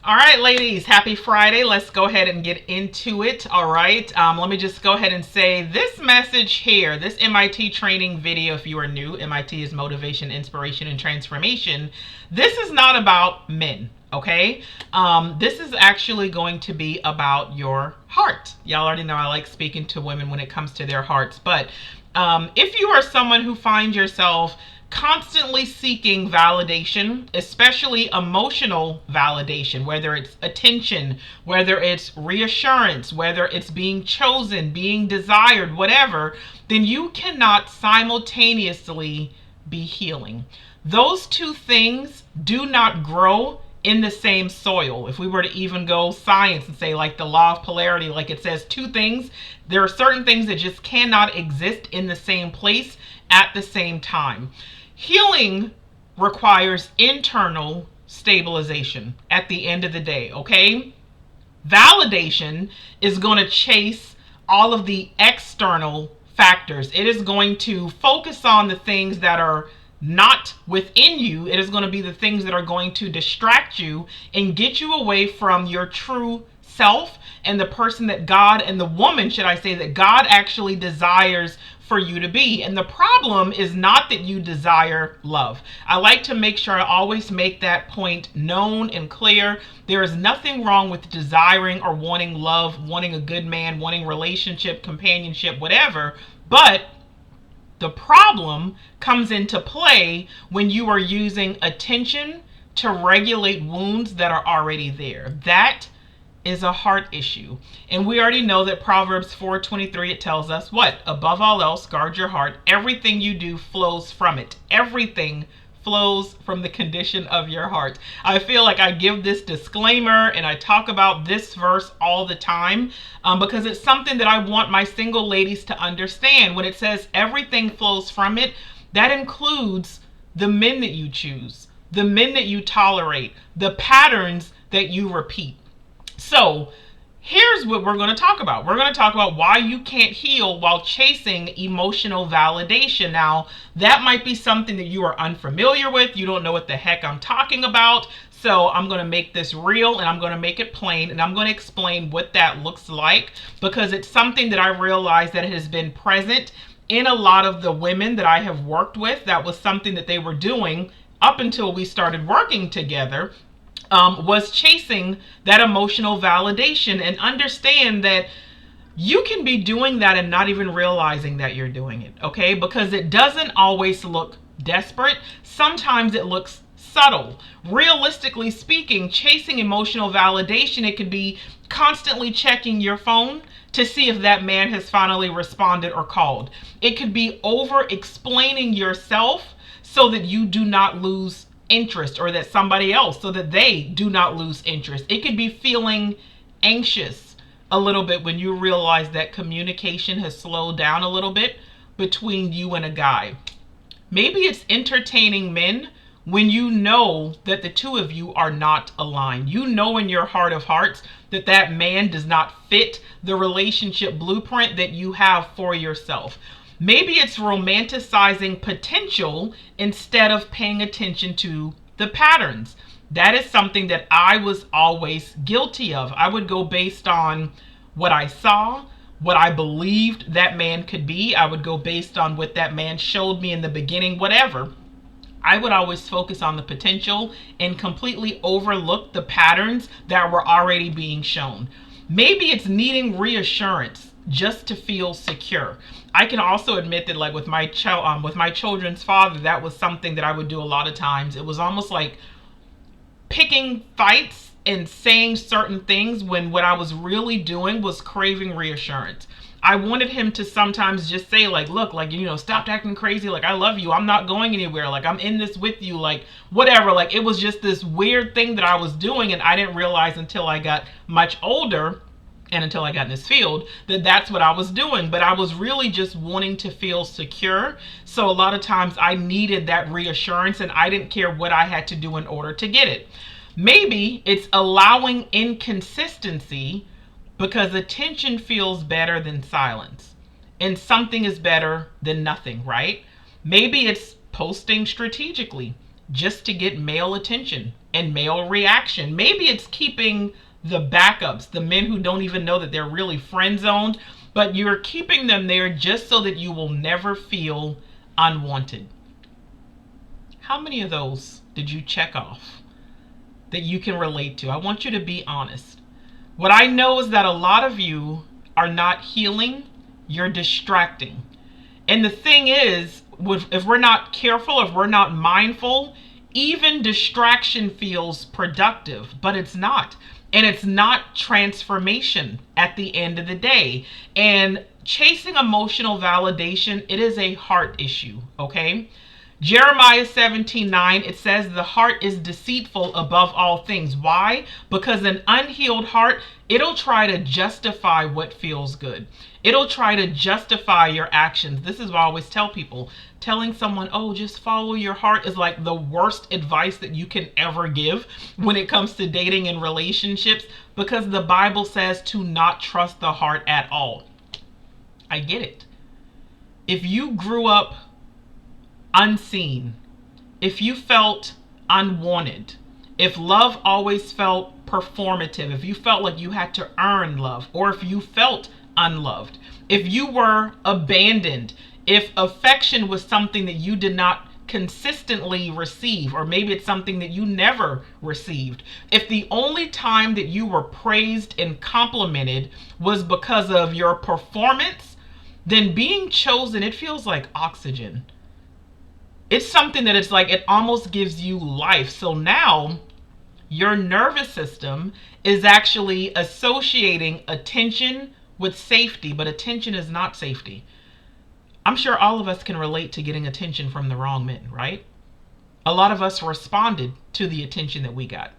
All right, ladies, happy Friday. Let's go ahead and get into it. All right. Let me just go ahead and say this message here, this MIT training video, if you are new, MIT is Motivation, Inspiration, and Transformation. This is not about men, okay? This is actually going to be about your heart. Y'all already know I like speaking to women when it comes to their hearts. But if you are someone who finds yourself constantly seeking validation, especially emotional validation, whether it's attention, whether it's reassurance, whether it's being chosen, being desired, whatever, then you cannot simultaneously be healing. Those two things do not grow in the same soil. If we were to even go science and say like the law of polarity, like it says two things, there are certain things that just cannot exist in the same place at the same time. Healing requires internal stabilization at the end of the day, okay? Validation is going to chase all of the external factors. It is going to focus on the things that are not within you. It is going to be the things that are going to distract you and get you away from your true self and the person that God, and the woman, should I say, that God actually desires for you to be. And the problem is not that you desire love. I like to make sure I always make that point known and clear. There is nothing wrong with desiring or wanting love, wanting a good man, wanting relationship, companionship, whatever. But the problem comes into play when you are using attention to regulate wounds that are already there. That is a heart issue. And we already know that Proverbs 4:23, it tells us what? Above all else, guard your heart. Everything you do flows from it. Everything flows from the condition of your heart. I feel like I give this disclaimer and I talk about this verse all the time because it's something that I want my single ladies to understand. When it says everything flows from it, that includes the men that you choose, the men that you tolerate, the patterns that you repeat. So here's what we're going to talk about. We're going to talk about why you can't heal while chasing emotional validation. Now, that might be something that you are unfamiliar with. You don't know what the heck I'm talking about. So I'm going to make this real and I'm going to make it plain and I'm going to explain what that looks like, because it's something that I realized that has been present in a lot of the women that I have worked with. That was something that they were doing up until we started working together. Was chasing that emotional validation. And understand that you can be doing that and not even realizing that you're doing it, okay? Because it doesn't always look desperate. Sometimes it looks subtle. Realistically speaking, chasing emotional validation, it could be constantly checking your phone to see if that man has finally responded or called. It could be over explaining yourself so that you do not lose interest, or that somebody else, so that they do not lose interest. It could be feeling anxious a little bit when you realize that communication has slowed down a little bit between you and a guy. Maybe it's entertaining men when you know that the two of you are not aligned. You know in your heart of hearts that that man does not fit the relationship blueprint that you have for yourself. Maybe it's romanticizing potential instead of paying attention to the patterns. That is something that I was always guilty of. I would go based on what I saw, what I believed that man could be. I would go based on what that man showed me in the beginning, whatever. I would always focus on the potential and completely overlook the patterns that were already being shown. Maybe it's needing reassurance just to feel secure. I can also admit that, like with my children's father, that was something that I would do a lot of times. It was almost like picking fights and saying certain things when what I was really doing was craving reassurance. I wanted him to sometimes just say like, look, like, you know, stop acting crazy. Like, I love you. I'm not going anywhere. Like, I'm in this with you. Like, whatever. Like, it was just this weird thing that I was doing. And I didn't realize until I got much older and until I got in this field that that's what I was doing. But I was really just wanting to feel secure. So a lot of times I needed that reassurance and I didn't care what I had to do in order to get it. Maybe it's allowing inconsistency because attention feels better than silence and something is better than nothing, right? Maybe it's posting strategically just to get male attention and male reaction. Maybe it's keeping the backups, the men who don't even know that they're really friend zoned, but you're keeping them there just so that you will never feel unwanted. How many of those did you check off that you can relate to? I want you to be honest. What I know is that a lot of you are not healing, you're distracting. And the thing is, if we're not careful, if we're not mindful, even distraction feels productive, but it's not. And it's not transformation at the end of the day. And chasing emotional validation, it is a heart issue, okay? Jeremiah 17:9, it says the heart is deceitful above all things. Why? Because an unhealed heart, it'll try to justify what feels good. It'll try to justify your actions. This is what I always tell people. Telling someone, oh, just follow your heart is like the worst advice that you can ever give when it comes to dating and relationships, because the Bible says to not trust the heart at all. I get it. If you grew up unseen, if you felt unwanted, if love always felt performative, if you felt like you had to earn love, or if you felt unloved, if you were abandoned, if affection was something that you did not consistently receive, or maybe it's something that you never received, if the only time that you were praised and complimented was because of your performance, then being chosen, it feels like oxygen. It's something that it's like it almost gives you life. So now your nervous system is actually associating attention with safety, but attention is not safety. I'm sure all of us can relate to getting attention from the wrong men, right? A lot of us responded to the attention that we got.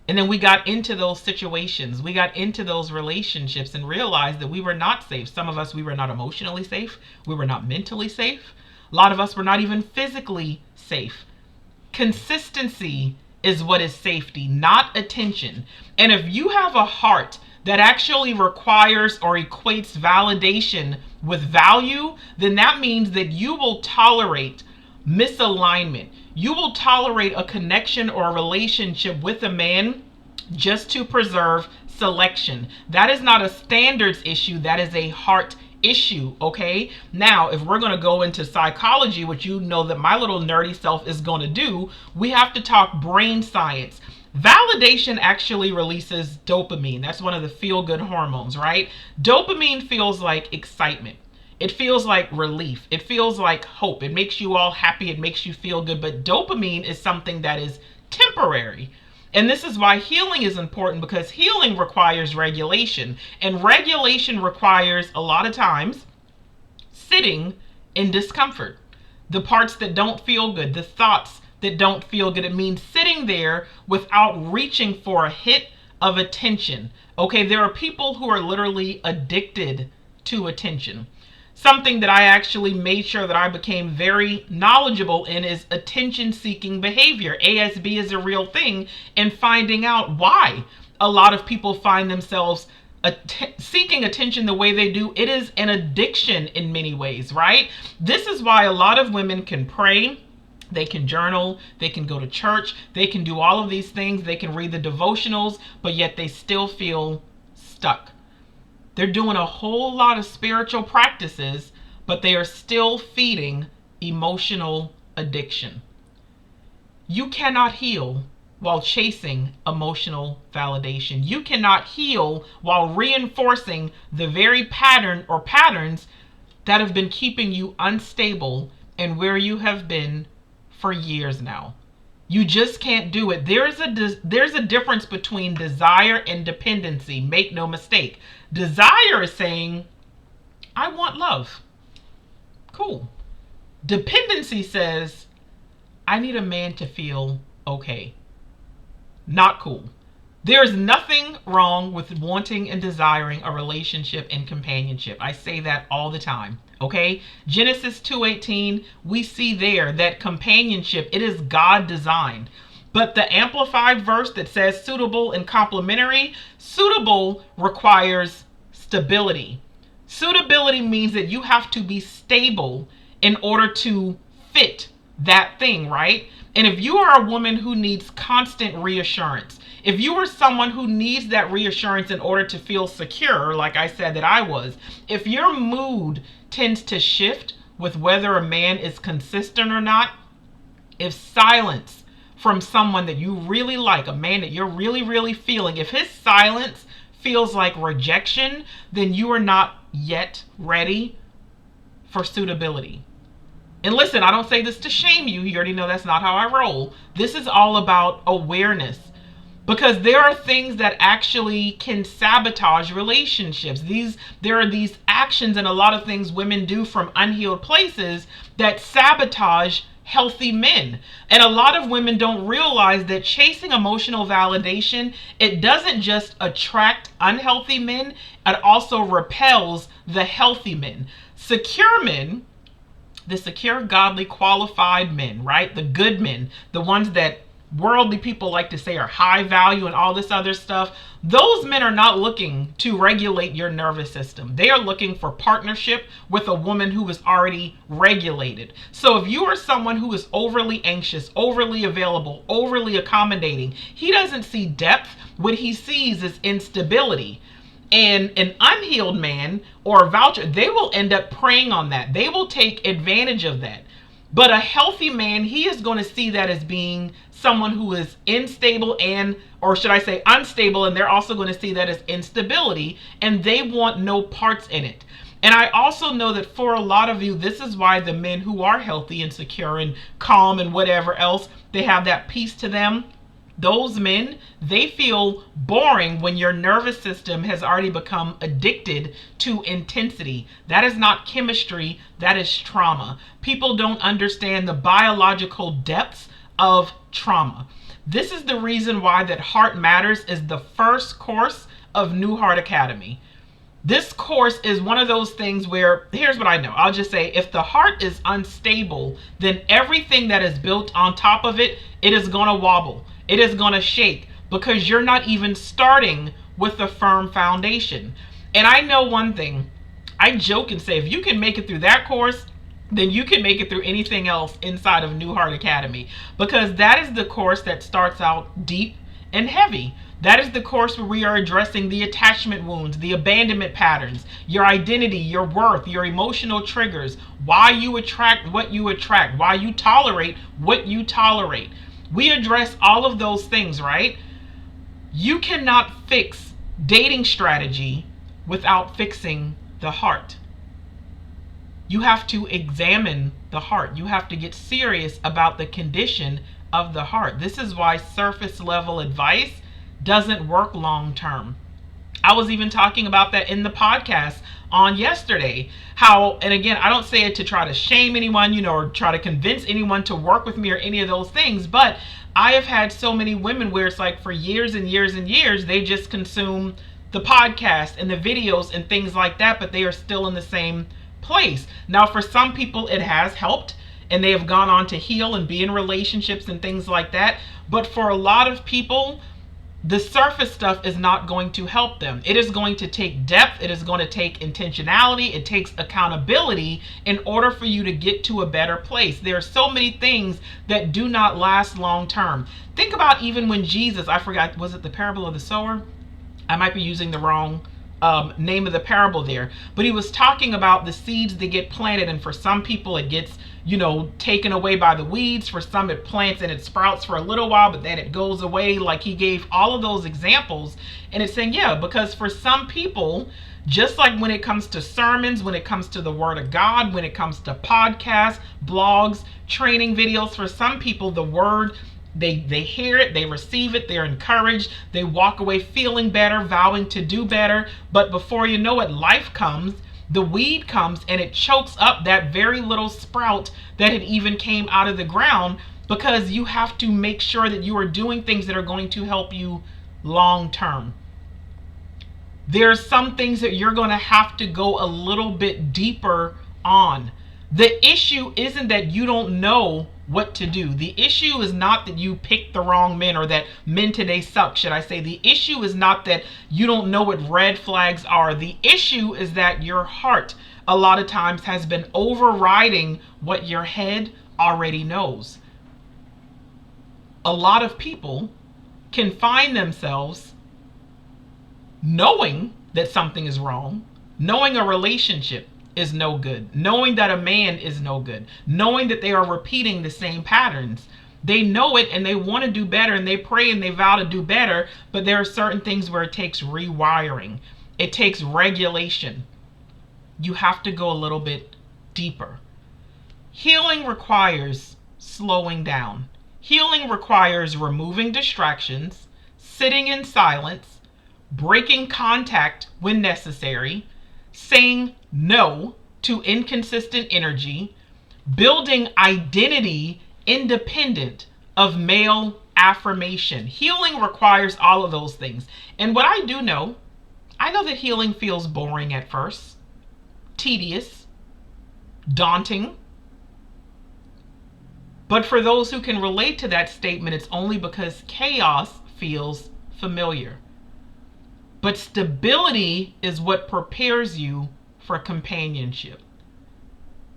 And then we got into those situations. We got into those relationships and realized that we were not safe. Some of us, we were not emotionally safe. We were not mentally safe. A lot of us were not even physically safe. Consistency is what is safety, not attention. And if you have a heart that actually requires or equates validation with value, then that means that you will tolerate misalignment. You will tolerate a connection or a relationship with a man just to preserve selection. That is not a standards issue, that is a heart issue, okay? Now, if we're going to go into psychology, which you know that my little nerdy self is going to do, we have to talk brain science. Validation actually releases dopamine. That's one of the feel-good hormones, right? Dopamine feels like excitement. It feels like relief. It feels like hope. It makes you all happy. It makes you feel good. But dopamine is something that is temporary. And this is why healing is important, because healing requires regulation. And regulation requires, a lot of times, sitting in discomfort. The parts that don't feel good, the thoughts that don't feel good. It means sitting there without reaching for a hit of attention. Okay, there are people who are literally addicted to attention. Something that I actually made sure that I became very knowledgeable in is attention-seeking behavior. ASB is a real thing, and finding out why a lot of people find themselves seeking attention the way they do. It is an addiction in many ways, right? This is why a lot of women can pray, they can journal, they can go to church, they can do all of these things, they can read the devotionals, but yet they still feel stuck. They're doing a whole lot of spiritual practices, but they are still feeding emotional addiction. You cannot heal while chasing emotional validation. You cannot heal while reinforcing the very pattern or patterns that have been keeping you unstable and where you have been for years now. You just can't do it. There's a difference between desire and dependency. Make no mistake. Desire is saying, I want love. Cool. Dependency says, I need a man to feel okay. Not cool. There is nothing wrong with wanting and desiring a relationship and companionship. I say that all the time. Okay? Genesis 2:18, we see there that companionship, it is God designed. But the amplified verse that says suitable and complementary, suitable requires stability. Suitability means that you have to be stable in order to fit that thing, right? And if you are a woman who needs constant reassurance, if you are someone who needs that reassurance in order to feel secure, like I said that I was, if your mood tends to shift with whether a man is consistent or not, if silence from someone that you really like, a man that you're really, really feeling, if his silence feels like rejection, then you are not yet ready for suitability. And listen, I don't say this to shame you. You already know that's not how I roll. This is all about awareness. Because there are things that actually can sabotage relationships. There are these actions and a lot of things women do from unhealed places that sabotage healthy men. And a lot of women don't realize that chasing emotional validation, it doesn't just attract unhealthy men, it also repels the healthy men. Secure men, the secure, godly, qualified men, right? The good men, the ones that worldly people like to say are high value and all this other stuff. Those men are not looking to regulate your nervous system. They are looking for partnership with a woman who is already regulated. So if you are someone who is overly anxious, overly available, overly accommodating, he doesn't see depth. What he sees is instability. And an unhealed man or a voucher, they will end up preying on that. They will take advantage of that. But a healthy man, he is going to see that as being someone who is unstable or should I say unstable, and they're also going to see that as instability, and they want no parts in it. And I also know that for a lot of you, this is why the men who are healthy and secure and calm and whatever else, they have that peace to them. Those men, they feel boring when your nervous system has already become addicted to intensity. That is not chemistry, that is trauma. People don't understand the biological depths of trauma. This is the reason why that Heart Matters is the first course of New Heart Academy. This course is one of those things where, here's what I know. I'll just say, if the heart is unstable, then everything that is built on top of it, it is going to wobble. It is going to shake because you're not even starting with a firm foundation. And I know one thing. I joke and say, if you can make it through that course, then you can make it through anything else inside of New Heart Academy, because that is the course that starts out deep and heavy. That is the course where we are addressing the attachment wounds, the abandonment patterns, your identity, your worth, your emotional triggers, why you attract what you attract, why you tolerate what you tolerate. We address all of those things, right? You cannot fix dating strategy without fixing the heart. You have to examine the heart. You have to get serious about the condition of the heart. This is why surface level advice doesn't work long term. I was even talking about that in the podcast on yesterday. How, and again, I don't say it to try to shame anyone, or try to convince anyone to work with me or any of those things. But I have had so many women where it's like for years and years and years, they just consume the podcast and the videos and things like that, but they are still in the same place. Now, for some people, it has helped and they have gone on to heal and be in relationships and things like that. But for a lot of people, the surface stuff is not going to help them. It is going to take depth. It is going to take intentionality. It takes accountability in order for you to get to a better place. There are so many things that do not last long term. Think about even when Jesus, I forgot, was it the parable of the sower? I might be using the wrong name of the parable there, but he was talking about the seeds that get planted, and for some people it gets taken away by the weeds. For some it plants and it sprouts for a little while, but then it goes away. Like he gave all of those examples, and it's saying, yeah, because for some people, just like when it comes to sermons, when it comes to the word of God, when it comes to podcasts, blogs, training videos, for some people the word, they hear it, they receive it, they're encouraged, they walk away feeling better, vowing to do better. But before you know it, life comes, the weed comes, and it chokes up that very little sprout that had even came out of the ground, because you have to make sure that you are doing things that are going to help you long term. There are some things that you're going to have to go a little bit deeper on. The issue isn't that you don't know what to do. The issue is not that you picked the wrong men, or that men today suck, should I say. The issue is not that you don't know what red flags are. The issue is that your heart a lot of times has been overriding what your head already knows. A lot of people can find themselves knowing that something is wrong, knowing a relationship is no good, knowing that a man is no good, knowing that they are repeating the same patterns. They know it and they want to do better, and they pray and they vow to do better, but there are certain things where it takes rewiring. It takes regulation. You have to go a little bit deeper. Healing requires slowing down. Healing requires removing distractions, sitting in silence, breaking contact when necessary, saying no to inconsistent energy, building identity independent of male affirmation. Healing requires all of those things. And what I do know, I know that healing feels boring at first, tedious, daunting. But for those who can relate to that statement, it's only because chaos feels familiar. But stability is what prepares you for companionship.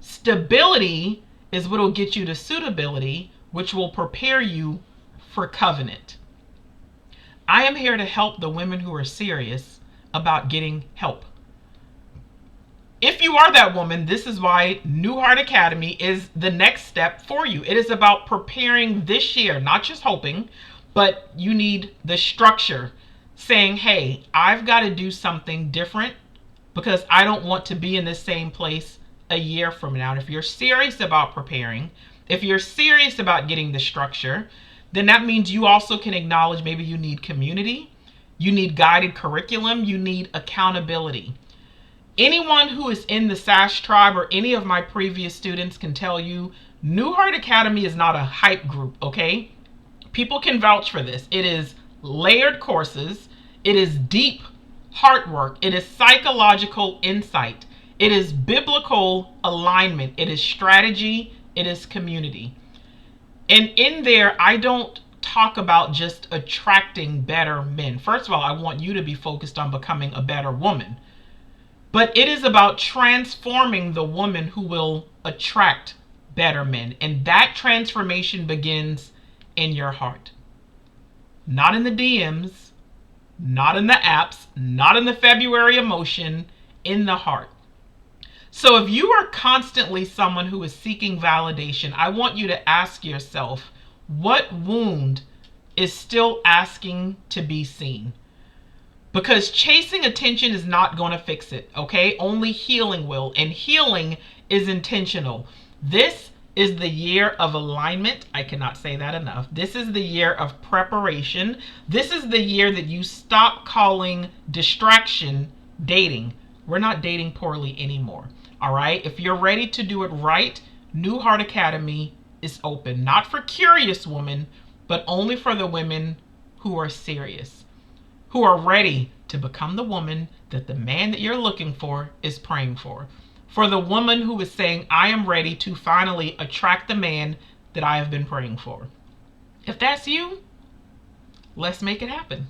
Stability is what will get you to suitability, which will prepare you for covenant. I am here to help the women who are serious about getting help. If you are that woman, this is why New Heart Academy is the next step for you. It is about preparing this year, not just hoping, but you need the structure, saying, hey, I've got to do something different because I don't want to be in the same place a year from now. And if you're serious about preparing, if you're serious about getting the structure, then that means you also can acknowledge maybe you need community, you need guided curriculum, you need accountability. Anyone who is in the SASH tribe or any of my previous students can tell you New Heart Academy is not a hype group, okay? People can vouch for this. It is layered courses. It is deep heart work. It is psychological insight. It is biblical alignment. It is strategy. It is community. And in there, I don't talk about just attracting better men. First of all, I want you to be focused on becoming a better woman. But it is about transforming the woman who will attract better men. And that transformation begins in your heart. Not in the DMs, not in the apps, not in the February emotion, in the heart. So if you are constantly someone who is seeking validation, I want you to ask yourself, what wound is still asking to be seen? Because chasing attention is not going to fix it, okay? Only healing will. And healing is intentional. This is the year of alignment. I cannot say that enough. This is the year of preparation. This is the year that you stop calling distraction dating. We're not dating poorly anymore, all right? If you're ready to do it right, New Heart Academy is open. Not for curious women, but only for the women who are serious, who are ready to become the woman that the man that you're looking for is praying for. For the woman who is saying, I am ready to finally attract the man that I have been praying for. If that's you, let's make it happen.